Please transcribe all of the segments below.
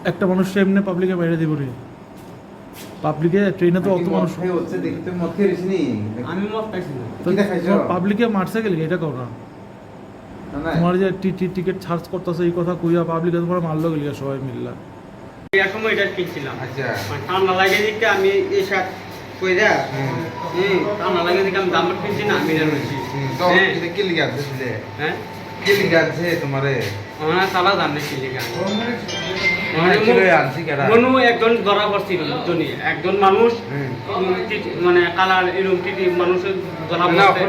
একটা মানুষ এমনি পাবলিকে বাইরে দিব রে, পাবলিকে ট্রেনে তো অত মানুষ হচ্ছে দেখতে মত খেয়েছিস নি আমি মত খাইছি না। কি দেখাইছো পাবলিকে মারছে গেলে এটা কর না, না তোমার যে টিকিট চার্জ করতেছে এই কথা কইয়া পাবলিকে তোমার মারলো গেলে সবাই মিললা। এই সময় এটা কিনছিলাম, আচ্ছা মানে ঠান্ডা লাগে দিকে আমি এই শাক কইরা ঠান্ডা লাগে দিকে আমি দামটা কিনছি না, আমি রয়েছি তো এটা কি লিখা আছে দিলে হ্যাঁ কি লিখা আছে তোমারে আমার সালা জানে কি লিখা ছিল আনছি কেডা মনু একজন ধরা পড়ছিল, দুজনই একজন মানুষ মানে কালার এরকম টিটি মানুষের ধরা পড়ছে।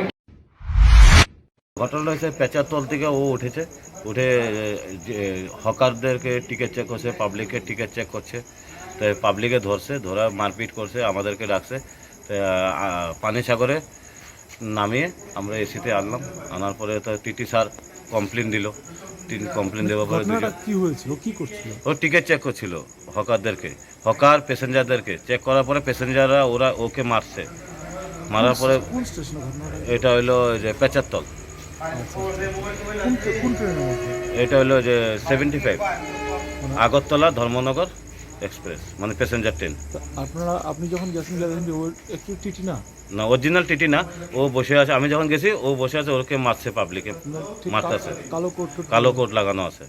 ঘটনা হয়েছে পেঁচাতল থেকে ও উঠেছে, উঠে হকারদেরকে টিকিট চেক করছে, পাবলিকের টিকিট চেক করছে, তো পাবলিকে ধরছে, ধরা মারপিট করছে, আমাদেরকে ডাকছে, তো পানিসাগরে নামিয়ে আমরা এসিতে আনলাম। আনার পরে তো টিটি স্যার কমপ্লেন দিল, কমপ্লেন দেওয়ার পরে কি হয়েছিল, কি করছিল? ও টিকিট চেক করছিল হকারদেরকে, হকার প্যাসেঞ্জারদেরকে চেক করার পরে প্যাসেঞ্জাররা ওকে মারছে, মারার পরে কোন স্টেশনে ঘটনাটা? এটা হইলো যে পেঁচাতল, কোন ট্রেনের মধ্যে? এটা হলো যে 75 আগরতলা ধর্মনগর এক্সপ্রেস, মানে প্যাসেঞ্জার ট্রেন। আপনি যখন গেছেন একটু টিটি না, না অরিজিনাল টিটি না, ও বসে আছে, আমি যখন গেছি ও বসে আছে, ওকে মারছে, পাবলিকে মারতেছে, কালো কোট লাগানো আছে,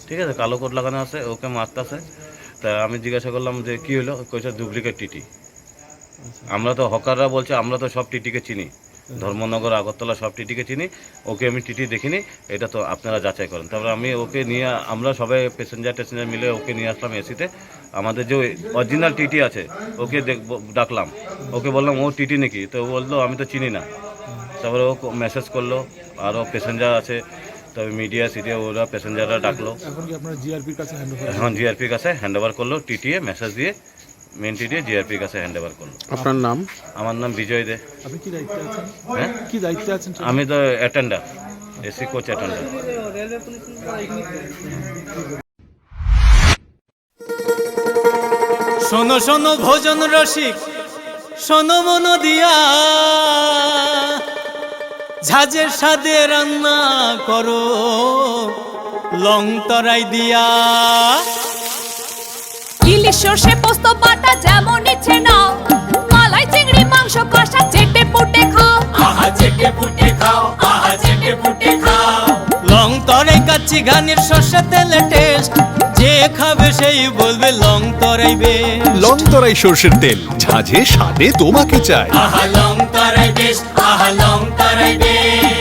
ঠিক আছে, কালো কোট লাগানো আছে, ওকে মারতেছে। তা আমি জিজ্ঞাসা করলাম যে কী হলো, কইছে ডুপ্লিকেট টিটি। আমরা তো হকাররা বলছে আমরা তো সব টিটিকে চিনি, ধর্মনগর আগরতলা সব টিটিকে চিনি, ওকে আমি টিটি দেখিনি, এটা তো আপনারা যাচাই করেন। তারপরে আমি ওকে নিয়ে, আমরা সবাই প্যাসেঞ্জার মিলে ওকে নিয়ে আসলাম এসিতে। আমাদের যে অরিজিনাল টিটি আছে ওকে ডাকলাম, ওকে বললাম ও টিটি নাকি, তো ও বললো আমি তো চিনি না। তারপরে ও মেসেজ করলো, আরও প্যাসেঞ্জার আছে, তবে মিডিয়া সিডিয়া ওরা প্যাসেঞ্জাররা ডাকলো, এখন কি আপনারা জিআরপির কাছে এখন জিআরপির কাছে হ্যান্ড ওভার করলো, টিটিএ মেসেজ দিয়ে মেন টিটিএ জিআরপির কাছে হ্যান্ড ওভার করলো। আপনার নাম? আমার নাম বিজয় দে। আপনি কি দায়িত্বে আছেন? হ্যাঁ, কি দায়িত্বে আছেন? আমি তো অ্যাটেন্ডার, এসি কোচ অ্যাটেন্ডার। শোনো শোনো ভোজন রসিক, শোনো মন দিয়া, ঝাঁঝের স্বাদে রান্না করো লং তরাই দিয়া। ইলিশ সর্ষে পোস্ত বাটা যেমন ইচ্ছে নাও, মালাই চিংড়ি মাংস কষা চেটে পুটে খাও, আহা চেটে পুটে খাও, আহা চেটে পুটে খাও। লং তরাই কাচ্চি ঘানির সর্ষে তেলে টেস্ট, যে খাবে সেই বলবে লং তরাই বেশ। লং তরাই সর্ষের তেল, ঝাঁঝে স্বাদে তোমাকে চাই। আহা লং তরাই বেশ, আহা লং তরাই বেশ।